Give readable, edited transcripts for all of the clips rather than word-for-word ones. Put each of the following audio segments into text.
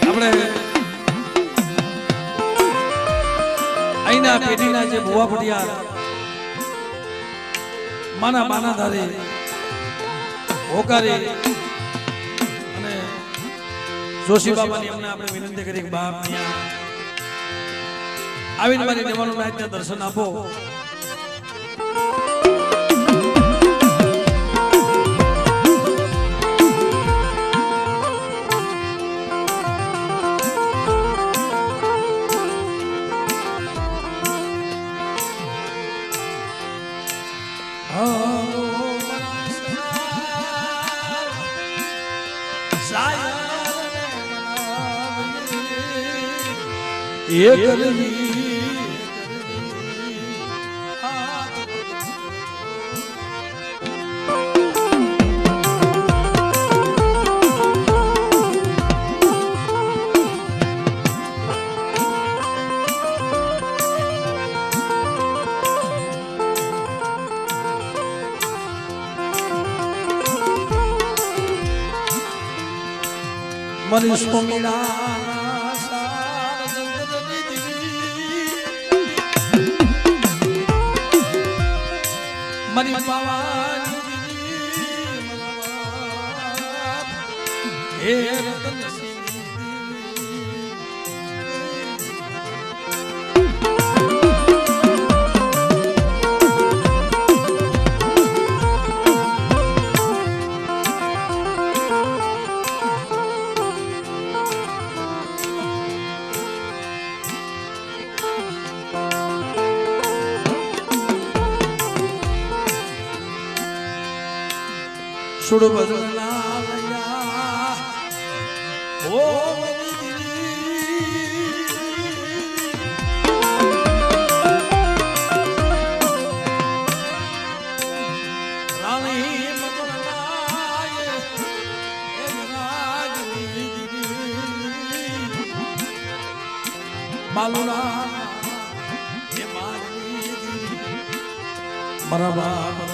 આપણે અહીંના પેઢીના જે ભુવા ભડિયા માના બાના ધારે હોકારી અને જોશી બાબાની અમને આપણે વિનંતી કરી બાપ આવીને મારી દેવાનું નાયકને દર્શન આપો. મની સ્વામિના સાર જગતની દેવી મની પાવાની દેવી હે રતન સુડ બદલા લયા ઓ રાણી મગનાય એ રાગની બાલુના એ મારી મારા બાપ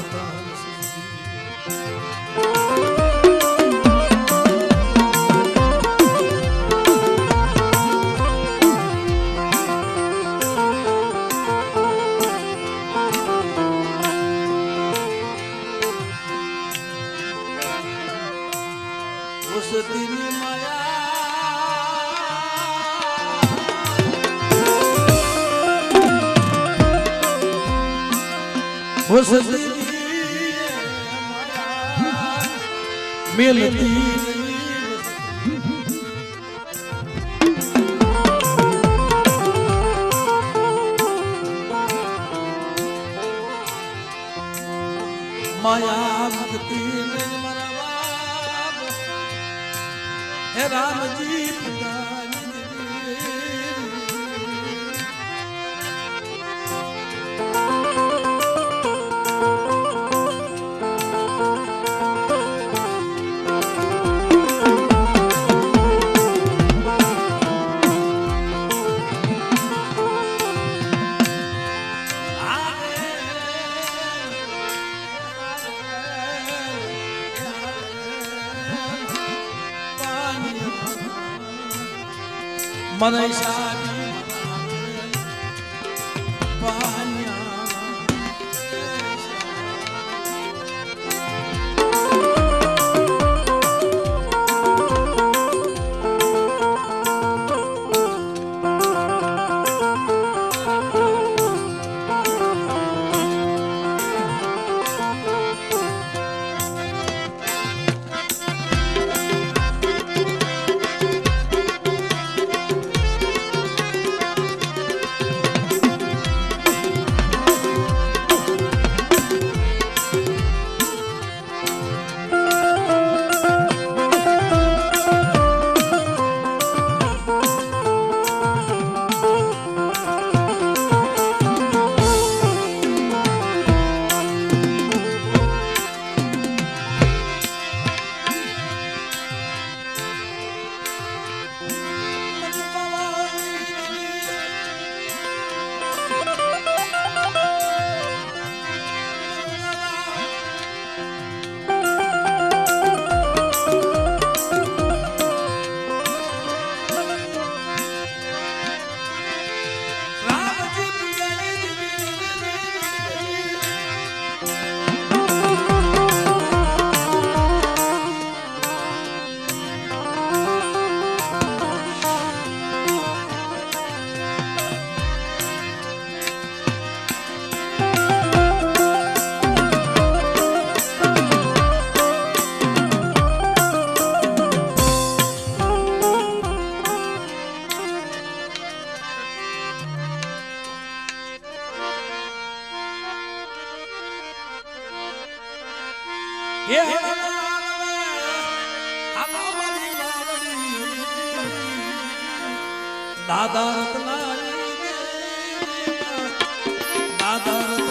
તેની મિલતી માયા મુક્તિ હે રામજી મને સારી પાન્યા દાદા રત્નાની દાદા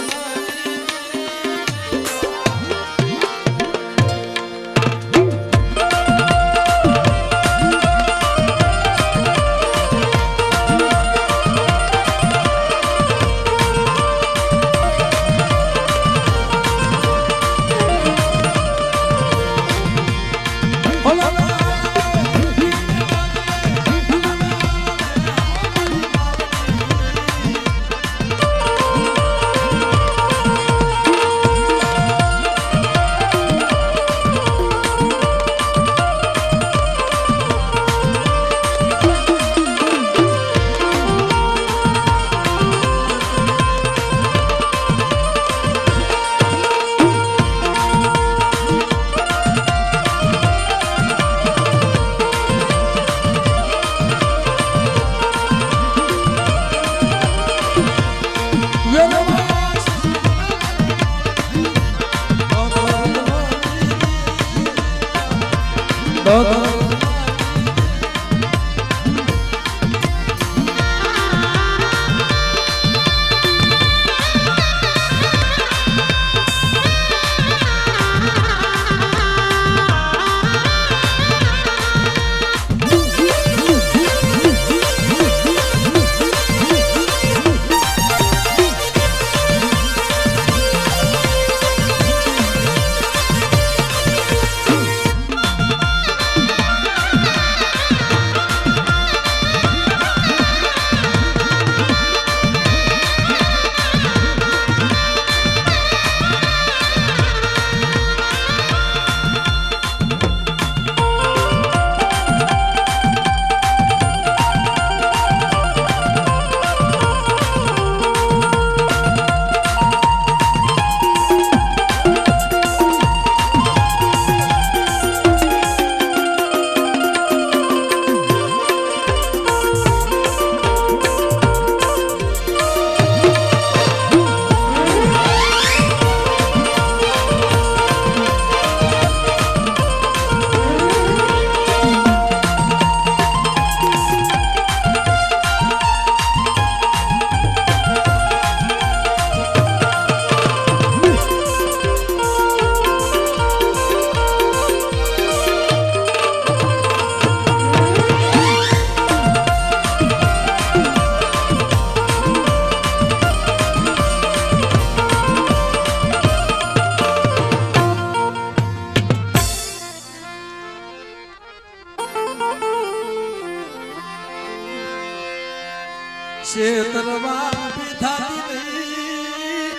શેતરવા પીઠાતી નહીં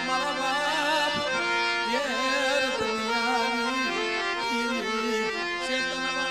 મારા બાપ યેર દુનિયાની શેતરવા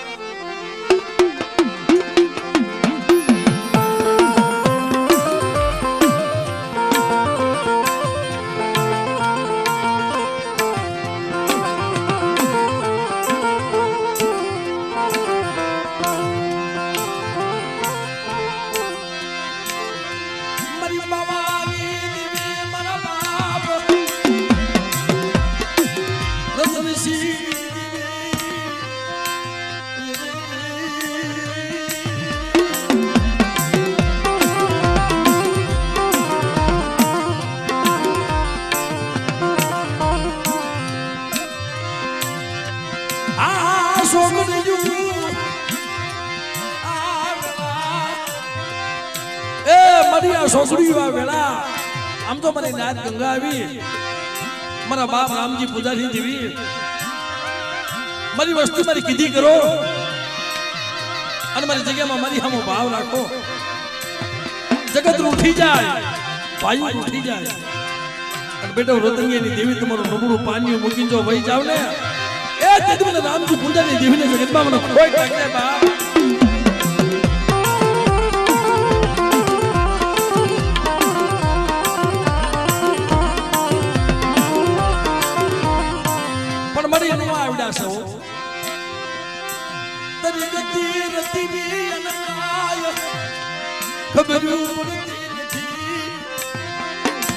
છોકરી વેળા આમ તો મને નાદ ગંગા આવી મારા બાપ રામજી પૂજારી જેવી મારી વસ્તુ મારી કીધી કરો અને મારી જગ્યામાં મારી સામો ભાવ રાખો જગત ઉઠી જાય ભાઈ ઉઠી જાય અને બેટા રોતંગિયાની દેવી તમારું નબળું પાણી મૂકી જો વહી જાવ ને એ તેથી મને રામજી પૂજારી દેવીને જગતમાં મને કોઈ ટાકે બાપ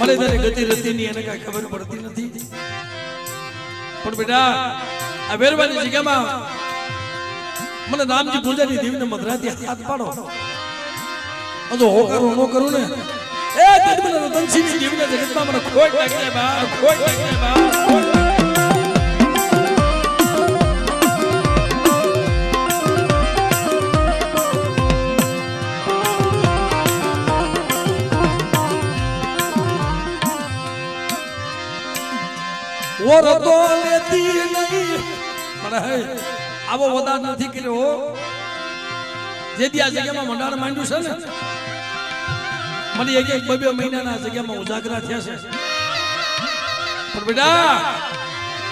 મને તારી ગતિ રતી ની એને કઈ ખબર પડતી નથી પણ બેટા આ વેરવાની જગ્યામાં મને રામજી પૂજારી દેવીને મધરાતી હાથ પાડો તો હોકારો નો કરું ને એ મને રતનસિંહની દેવીના જગતમાં મને ખોટ લાગે બા ખોટ લાગે બા ઓર તો લેતી નહીં મને હે આવો વદાર નથી કર્યો જે દી આ જગ્યામાં મંડાણ માંડ્યું છે ને મને એક બે મહિનાના જગ્યામાં ઉજાગરા થયા છે પણ બેટા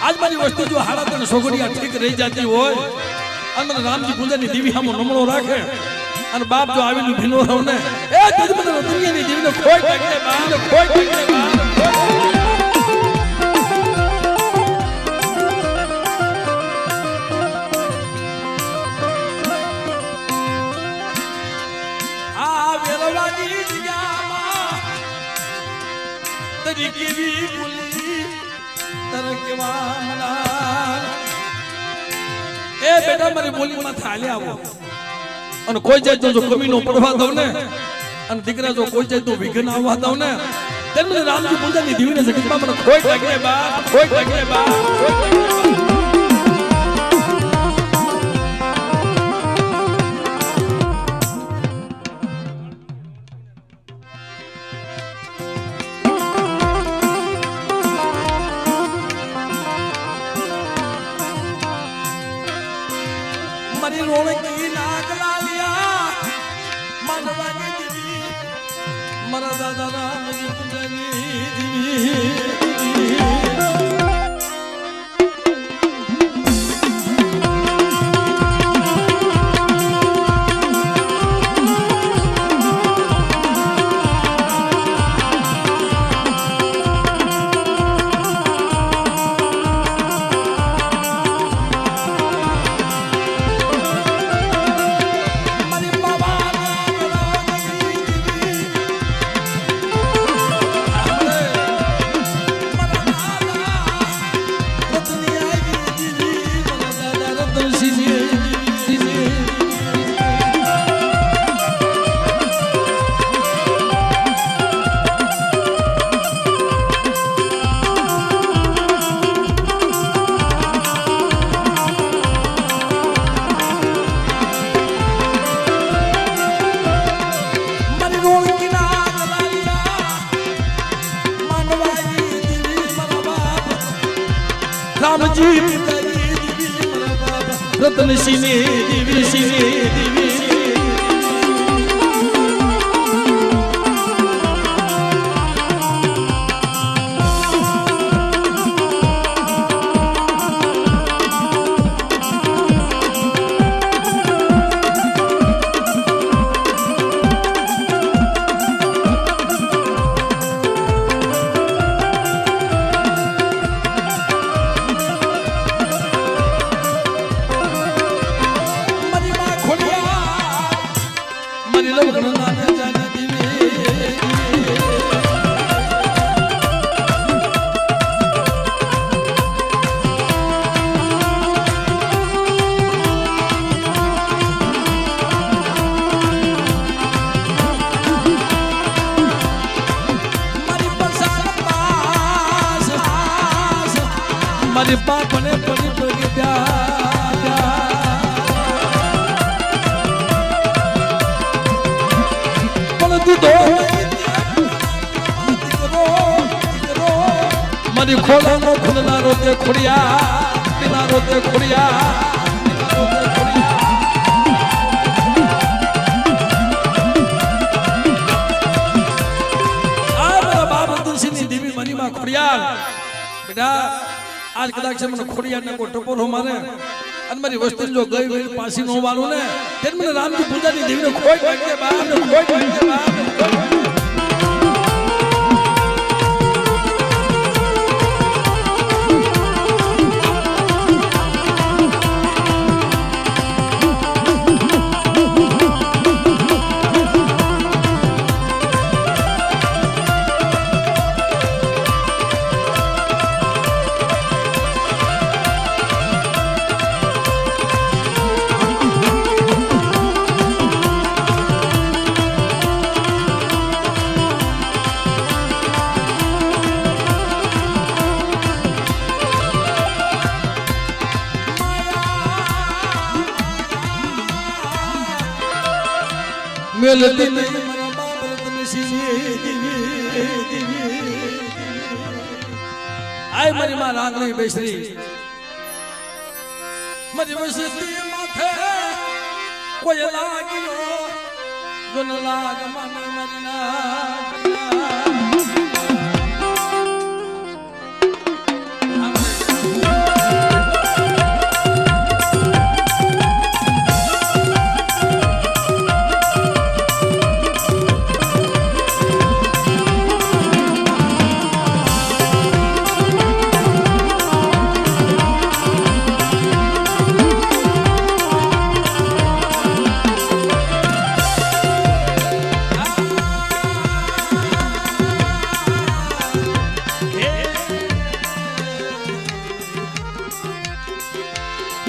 આજ મારી વસ્તુ જો હાલત અને સોગડિયા ઠીક રહી જતી હોય અને રામજી પૂજાની દેવી સામો નમણો રાખે અને બાપ જો આવીને ભીનો રહો ને એ મને દુનિયાની દેવીને ખોટ લાગે બાપ ખોટ લાગે બાપ એ બેટા મારી બોલીમાં થાલે આવો અને કોઈ જાતનો જો કમી નો પડવા દઉં ને અને દીકરા જો કોઈ જાતનો વિઘ્ન આવવા દઉં ને ત્યારે મને રામજી પૂજાની દેવીને જગતમાં મને ખોટ લાગે બાપ ખોટ લાગે બાપ રામજી રતનસિંહની દેવી સિંહની દેવી મારી બાપને પડી પડી પણ તું તો મારી ખોલાનો ખુલનારો તે ખોડિયા તે ખોડિયા દેવી મનીમાં ખોડિયાર બેટા આજ કદાચ મને ખોડિયાને કોઈ ટપોરો મારે અને મારી વસ્તી જો ગઈ વેલ પાસી નો વાળું ને ત્યારે મને રામજી પૂજાની દેવીને ખોટ લાગે બાપ ખોટ લાગે બાપ મેલતી નહીં મારા બાપ રતન સિંહ આય મારી માં રાંગણી બેસરી મારી વસતી માથે કોઈ લાગ્યો જો ન લાગ મને મરના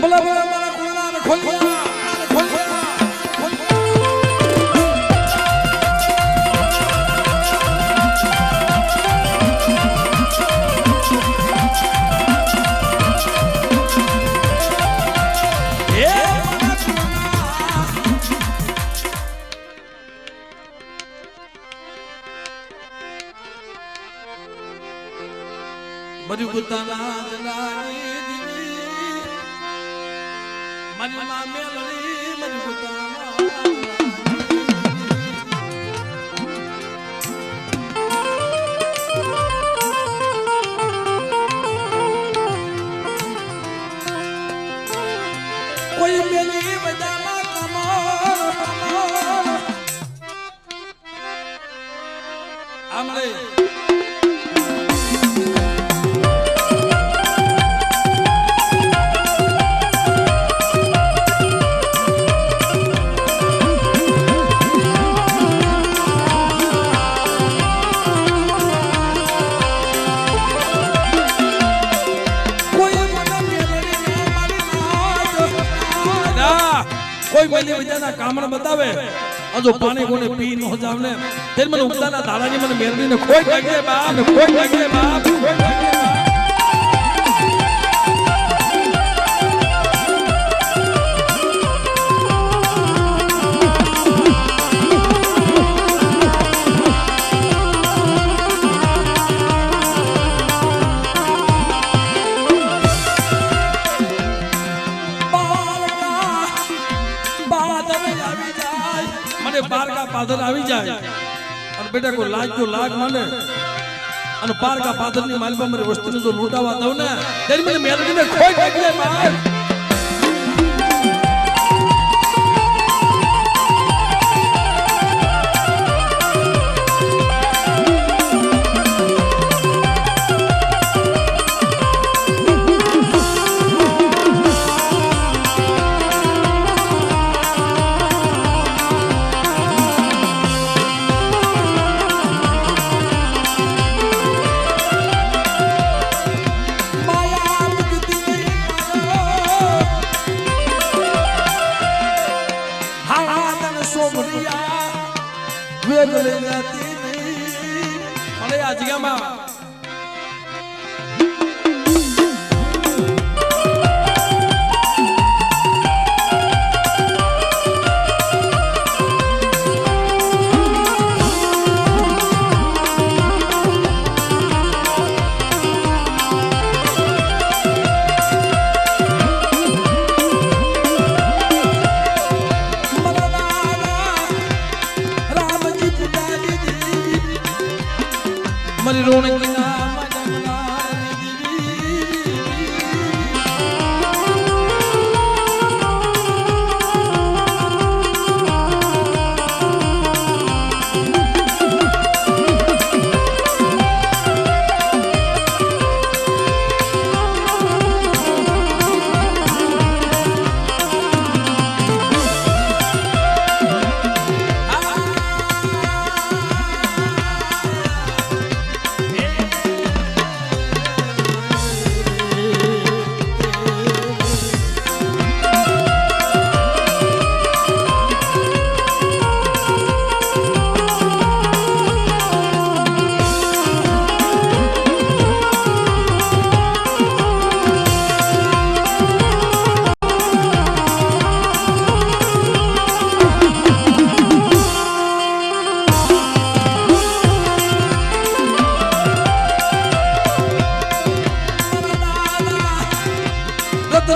બોલા બોલા મારા કુળના ખોલિયા મરી ગુતાના જલાની મારી માં મેલડી મારી ગુતાના કોઈ મેલી બજામાં કમર આમરે કોઈ મેલી વજાના કામણ બતાવે અજો પાણી કોને પી ન જાવને તેલ મને ઉગતાના ધારાની મને મેરડીને કોઈ લાગે બાપ ને કોઈ લાગે બાપ કોઈ લાગે પારકા પાદર આવી જાય અને બેટા કોઈ લાગ મને અને પારકા પાદર ની માલપા મારી વસ્તુને જો લૂંટાવા દઉં ને ત્યારે મને મેલડીને ખોઈ નાખી જાય માર વેગલે જાતી નહીં અને આ જગ્યામાં મારી રોણકી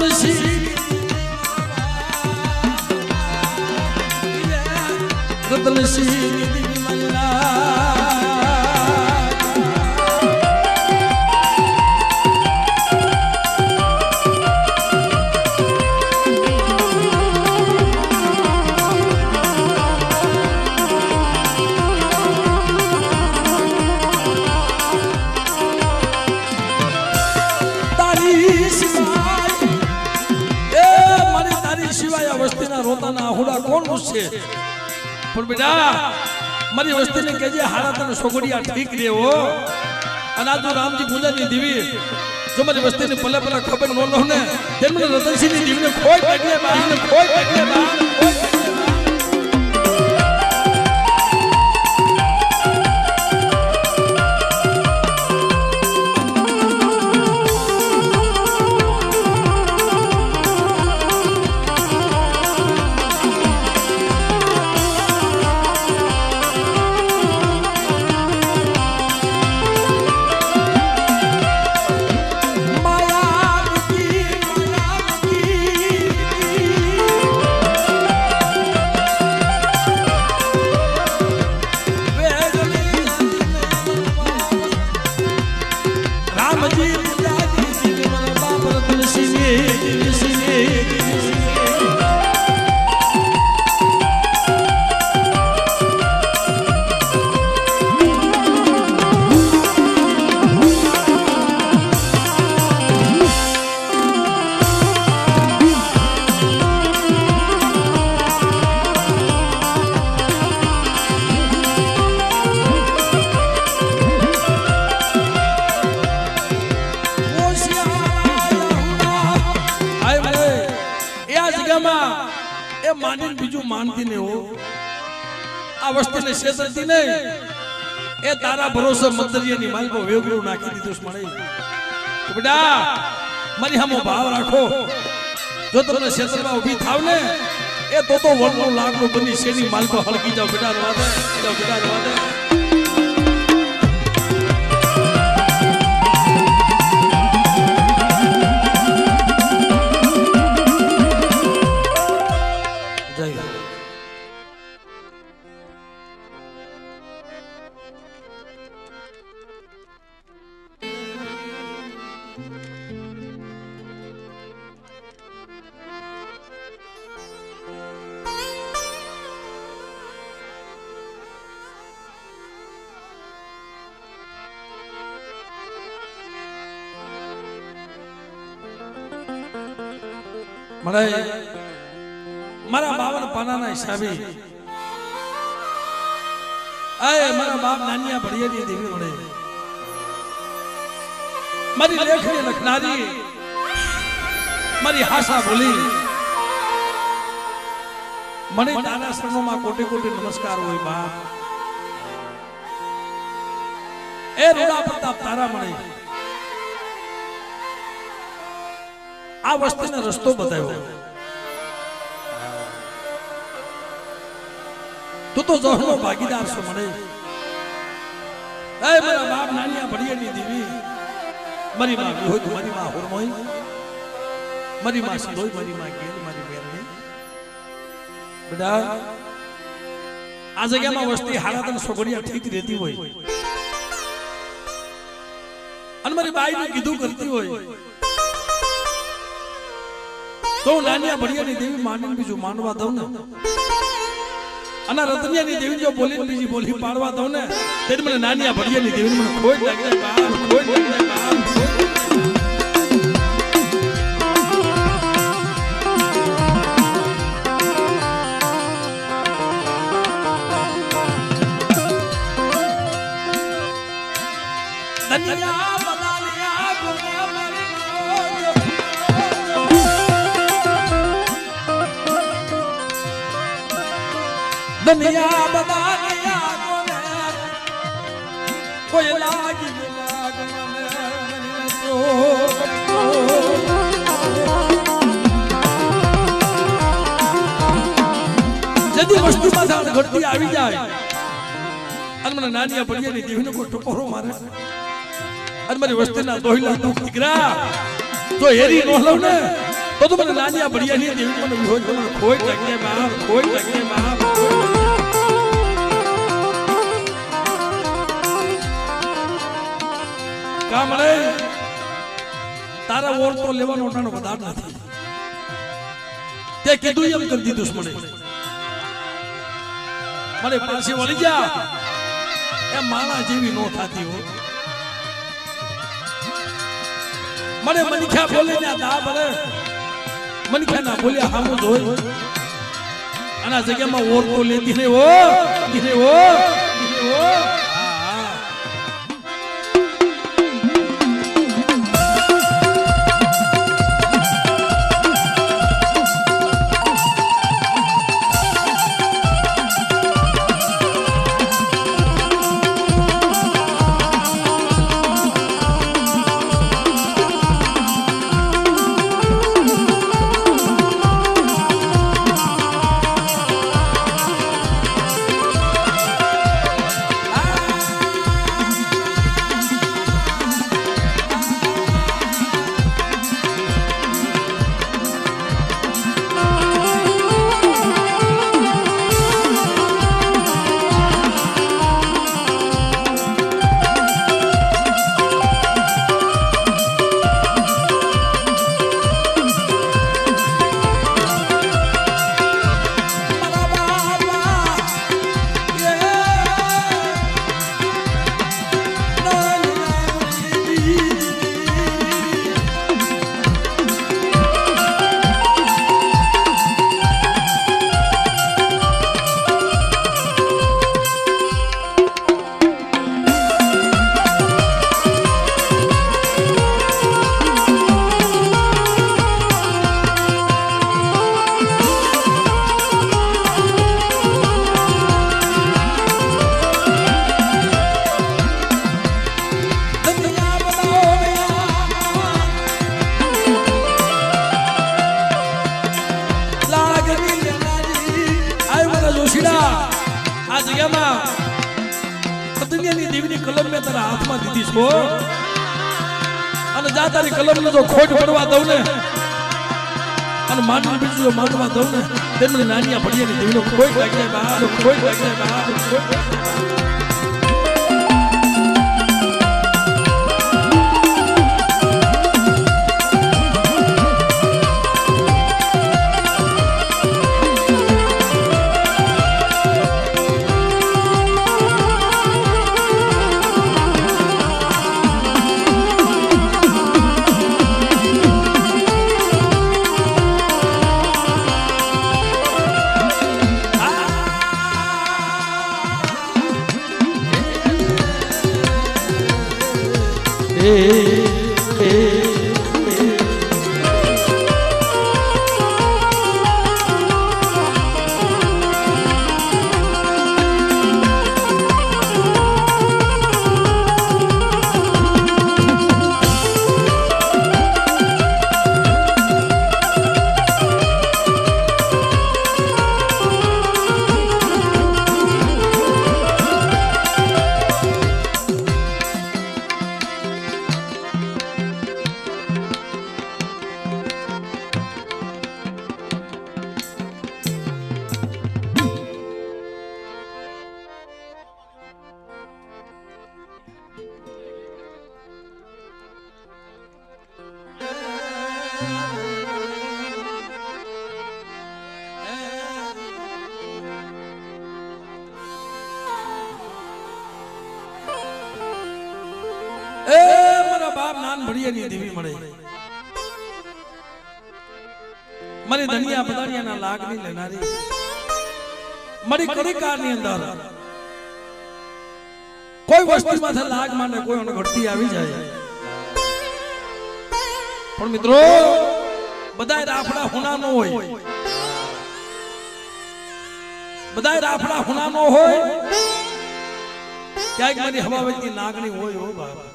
तुलसी तुलसी રોતાના આહુડા કોણ પૂછશે પણ બેટા મારી વસ્તીને કહેજે હારા તને સોગડિયા ઠીક રે હો અને આ જો રામજી પૂજાની દેવી જો મારી વસ્તીને પલે પલે ખબર ન લો ને તેમને રતનસિંહની દેવીને કોઈ કાઢીએ બાને કોઈ કાઢીએ બાને માનીને બીજું માનતી ને હો આ વસ્તીને શેતરતી નહીં એ તારા ભરોસે મદરિયાની માલમાં વેગળું નાખી દીધું મળે બેટા મારી સામે ભાવ રાખો જો તમને શેતરમાં ઊભી થાવ ને એ તો વનનો લાગનો બની શેની માલમાં હળકી જાવ બેટા રવા દે બેટા રવા દે મને મારા બાવન પાનાના હિસાબે આય મારા બાપ નાનિયા ભડિયાની દેવી મળે મારી લેખની લખનારી મારી હાસા બોલી મને તારા શરણોમાં કોટી કોટી નમસ્કાર હોય બાપ એ રૂડા પ્રતાપ તારા મળે આ વસ્તુને રસ્તો બતાવ્યો તું તો જહનો ભાગીદાર છો મને એ મારા બાપ નાનિયા ભડિયાની દેવી મારી માં હોય મારી માં હોરમોય મારી માં સિલોય મારી માં ગેલ મારી બેરણી બેટા આ જગ્યામાં વસ્તી હારાતન સોગડિયા ઠીક રહેતી હોય અને મારી બાઈને કીધું કરતી હોય તો નાનિયા ભડિયાની દેવી માનીને બીજું માનવા દઉં ને અને રતનિયાની દેવી જો બોલીને બીજી બોલી પાડવા દઉં ને તે મને નાનિયા ભડિયાની દેવી મને ખોટ લાગે બાપ ખોટ લાગે બાપ દનિયા બદાલિયા ગુના મારી દનિયા બદાલિયા ગુના કોઈ લાગી લાગ મને તો જદી વસ્તુમાં જાણ ઘડતી આવી જાય અને મને નાનિયા ભડિયાની દેવીનો કોઈ ટકોરો મારે અને મારી વસ્તીના દોહિલા દુખ દીકરા તો હેરી નો લઉં ને तो मैंने नानिया बढ़िया नहीं देवी को विहोज को खोई लगे बाप खोई लगे बाप का मळे तारा ओर तो लेવાનો ઓટાનો વધાર નથી તે કીધું એમ કરી દીધું મને મને પાછી વળી જા એ માણા જેવી નો થાતી હો મને મનખ્યા બોલે ને દા બરે મનખ્યા ના બોલ્યા હામું જોઈ આના જગ્યામાં ઓર તો લેતી ને ઓ દીને ઓ कलम में तारा हाथ में दीदी छो अने जा तारी कलम ने जो खोट पड़वा दઉં ने अने मानवी बीजो मानवा दઉં ने तेमने नानिया बढ़िया ने देवीनो खोट लागी जाय बा खोट लागी जाय बा देवी मळे मरी धनिया बदानिया ना लागनी लेनारी मरी कड़ी कार ની અંદર કોઈ વસ્તુ માથે લાગ માંડે કોઈ ઓને ઘટતી આવી જાય પણ મિત્રો બધાય રાફડા હુનાનો હોય બધાય રાફડા હુનાનો હોય ક્યાંક મારી હવાવેતી નાગણી હોય હો બાપ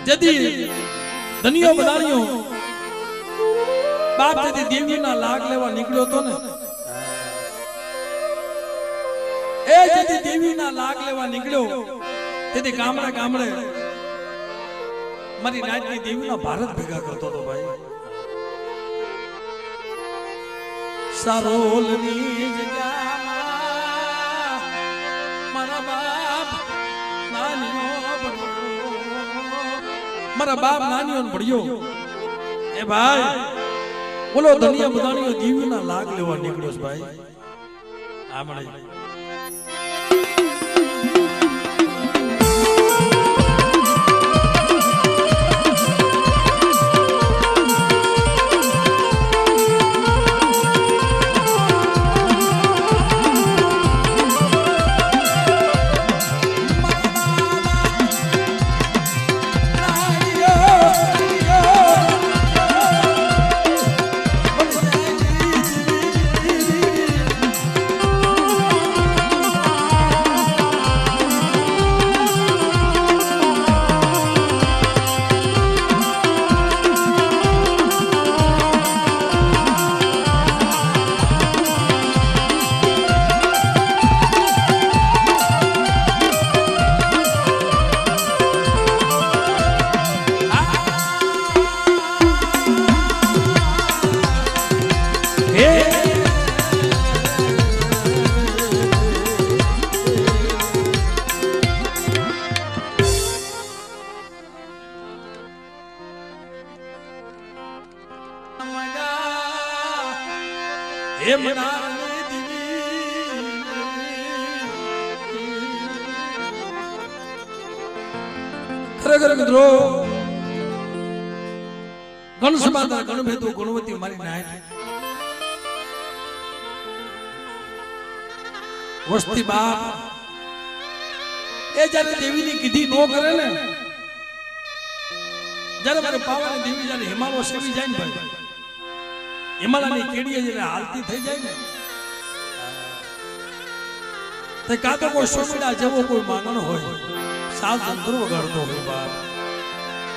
जदी धनियो बदानियो बाप जदी देवी ना लाग लेवा निकळ्यो तो ने ए जे એનાથી દેવીના લાગ લેવા નીકળ્યો તેથી ગામડે ગામડે મારી નાચની દેવીના ભારત ભેગા કરતો હતો ભાઈ. સારોલની જગ્યામાં મારા બાપ નાનીઓ ભળ્યો. એ ભાઈ બોલો ધનિયા બધાણીઓ દેવીના લાગ લેવા નીકળ્યો છે ભાઈ. આમણે ખરેખર મિત્રો ગણસમાતા ગણભેદુ ગુણવતી મારી નાય વસ્તી બાપ એ જ્યારે દેવીની કીધી નો કરે ને, જ્યારે મારે પાવાની દેવી જ્યારે હિમાલય સેવી જાય ને ભાઈ, હિમાલયની કેડીએ જ્યારે હાલતી થઈ જાય ને તે કાં તો કોઈ સોમીડા જેવો કોઈ માંગણ હોય સાલ સંતરો વગાડતો હોય બાપ,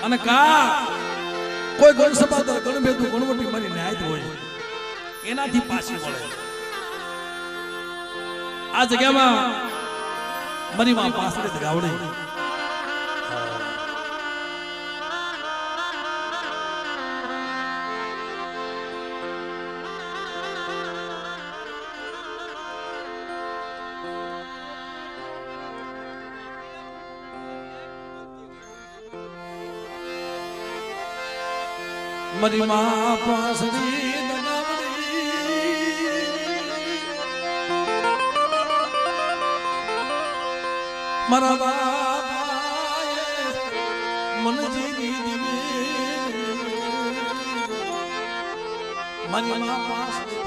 અને કા કોઈ ગણસમાતા ગણભેદુ ગુણવટી મારી ન્યાય હોય એનાથી પાછી મળે. આ જગ્યામાં મારી માં પાસળે જ ગાવડી મારી માં પાસળી મારા બાપાએ મનજીની દીવી મારી માં પાસળી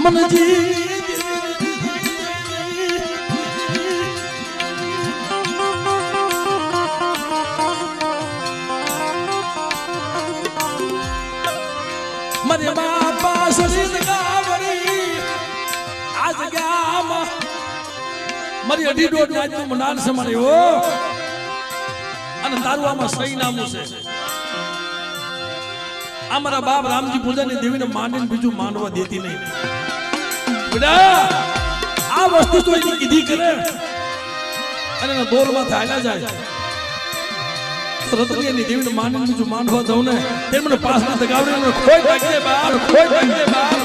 મનજી મારે બાપા સરીદ ગાવરી આ જગ્યામાં મારી અઢી દોઢ નાચનું મંડાણ છે મારે હો, અને તારું આમાં સહી નામું છે. આ મારા બાપ રામજી પૂજાની દેવીને માંડીને બીજું માંડવા દેતી નહીં બેટા. આ વસ્તુ તો એની કીધી કરે અને એના દોરમાં થાયલા જાય રતનિયાની દેવીને માંડીને બીજું માંડવા દઉં ને તે મને પાસમાં દગાવડી ખોઈ નાખીએ બાર ખોઈ નાખીએ બાર.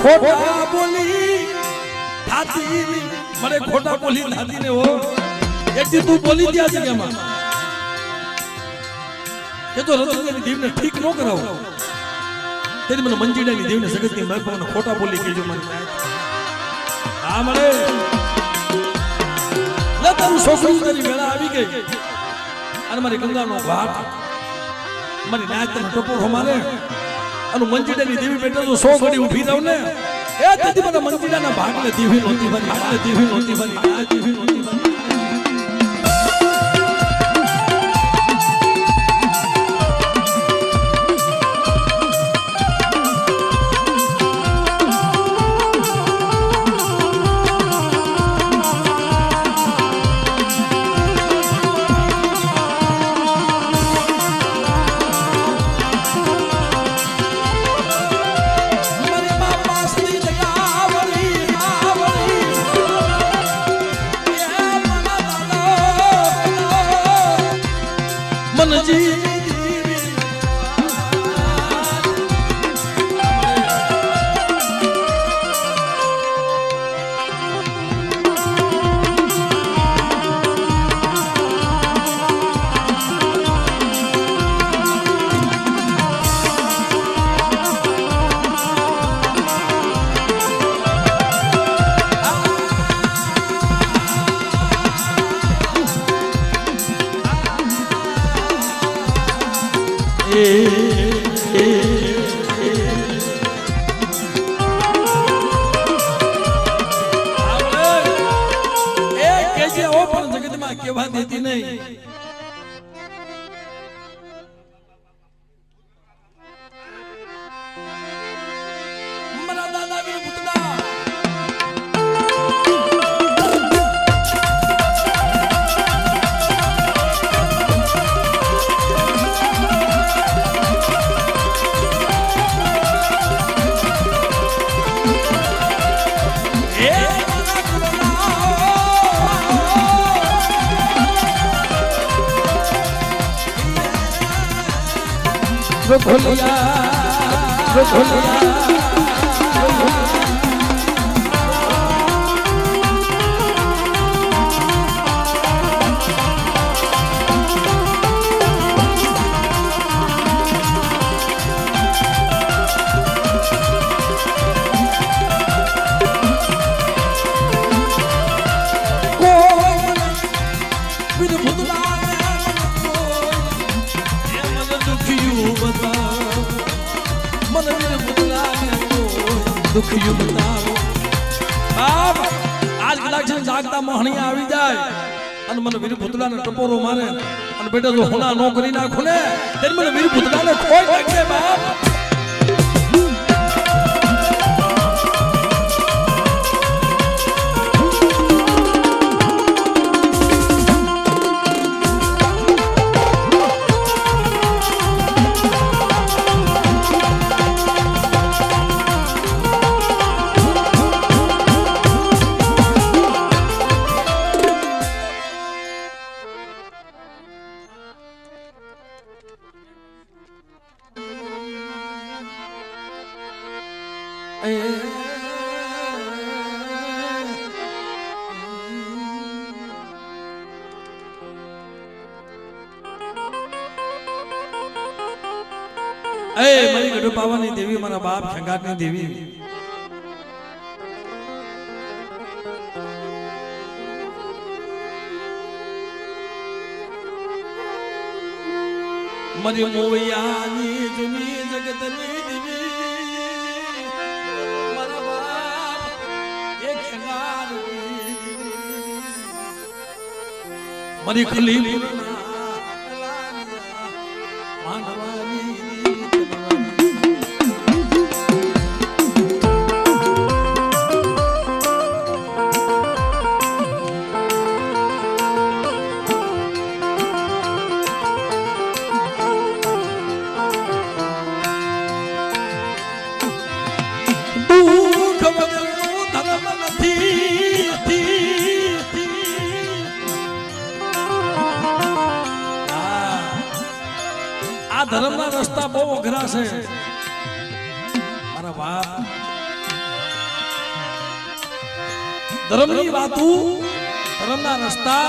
ખોટા બોલી થાતી મને ખોટા બોલી થાતી ને હો એટલી તું બોલી ત્યાં છે કેમાં કે તો રતનિયાની દેવને ઠીક ન કરાવો તેની મને મંજીડાની દેવને જગતની મહેફાને ખોટા બોલી કેજો મને. હા મળે લે તારું છોકરું તારી વેળા આવી ગઈ અને મારી ગંગાનો ઘાટ મારી નાચ તને ટપોરો મારે અને મંજીડાની દેવી બેટા તો 100 ઘડી ઊભી રહું ને એ તેથી મને મંજીડાના ભાગલે દેવી નહોતી ભરી ભાગલે દેવી નહોતી ભરી આ દેવી નહોતી ભરી કેવા દેતી નહીં મારા દાદા વીર પુતલા Rokolia, दुख यू बताओ बाप आज कलाक से जागता मोहणिया આવી જાય અને મને વીર ભૂતલાને ટપોરો મારે અને બેટા જો હોના નો કરી નાખું ને તેર મને વીર ભૂતલાને કોઈ નાખે બાપ મારી ગઢ પાવાની દેવી મારા બાપ ખેંગાટની દેવી મારી મોયાની જુની જગતની દેવી મારા બાપ એ ખેંગાટની મારી ખલીપુરના માંડવાની ધર્મના રસ્તા બહુ અઘરા છે મારા બાપ ધર્મની વાતો ધર્મના રસ્તા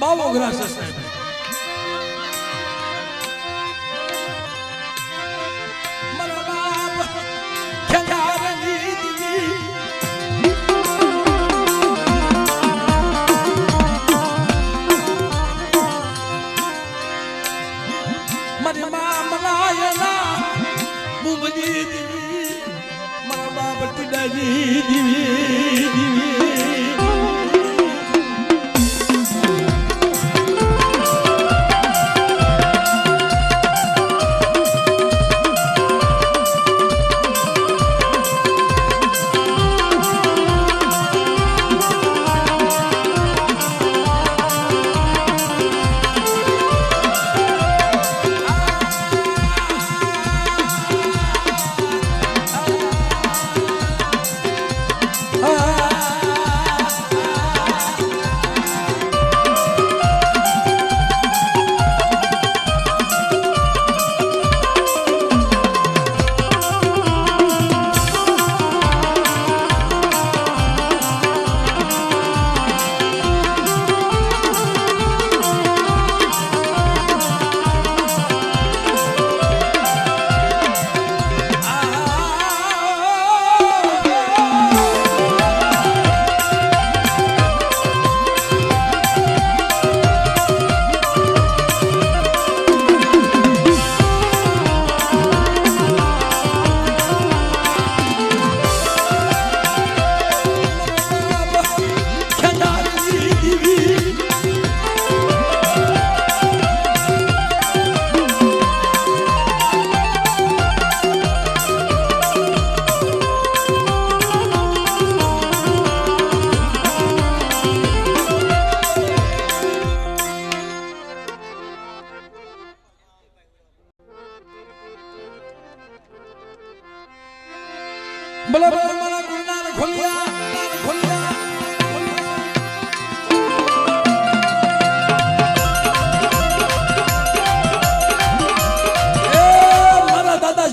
બહુ અઘરા છે સાહેબ મારા બાપ ખેંગારની દીદી મારી માં મલાયના મુમની દીવી મારા બાપ ટીડાની દીવી બોલો બોલો મારા ગુરુનાર ખોલિયા ખોલિયા મારા દાદા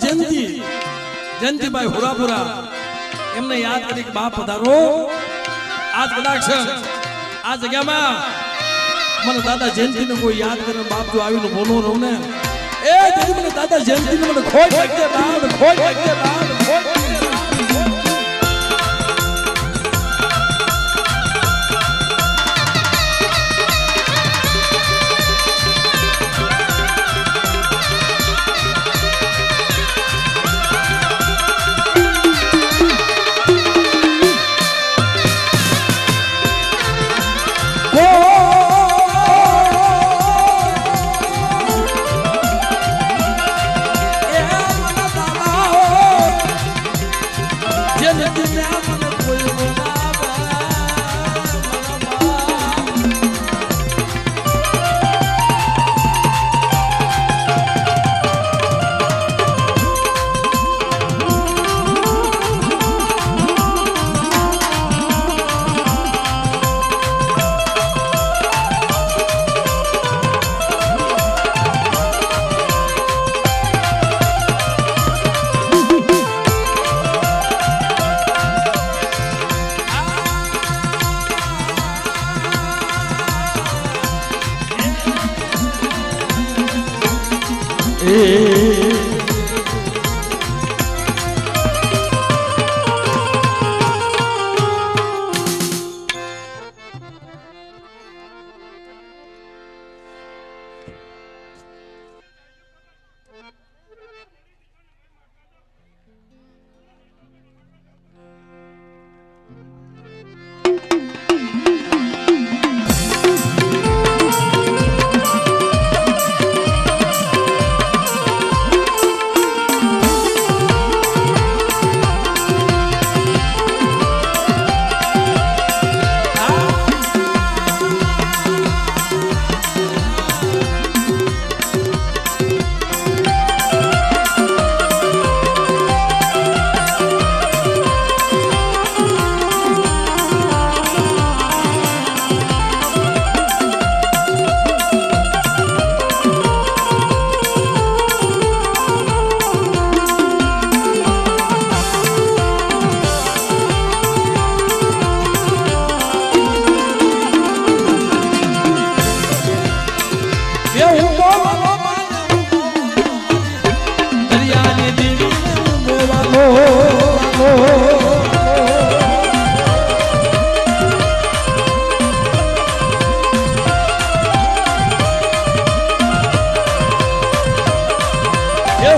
જયંતિભાઈ હુરાપુરા એમને યાદ કરી બાપ પધારો આજ કદાચ આ જગ્યામાં મને દાદા જયંતિને કોઈ યાદ કરીને બાપ જો આવીને બોલવો રહું ને એ તેથી મને દાદા જયંતિને મને ખોટ લાગજે બાપ ખોટ લાગજે બાપ ખોટ લાગજે બાપ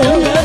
હું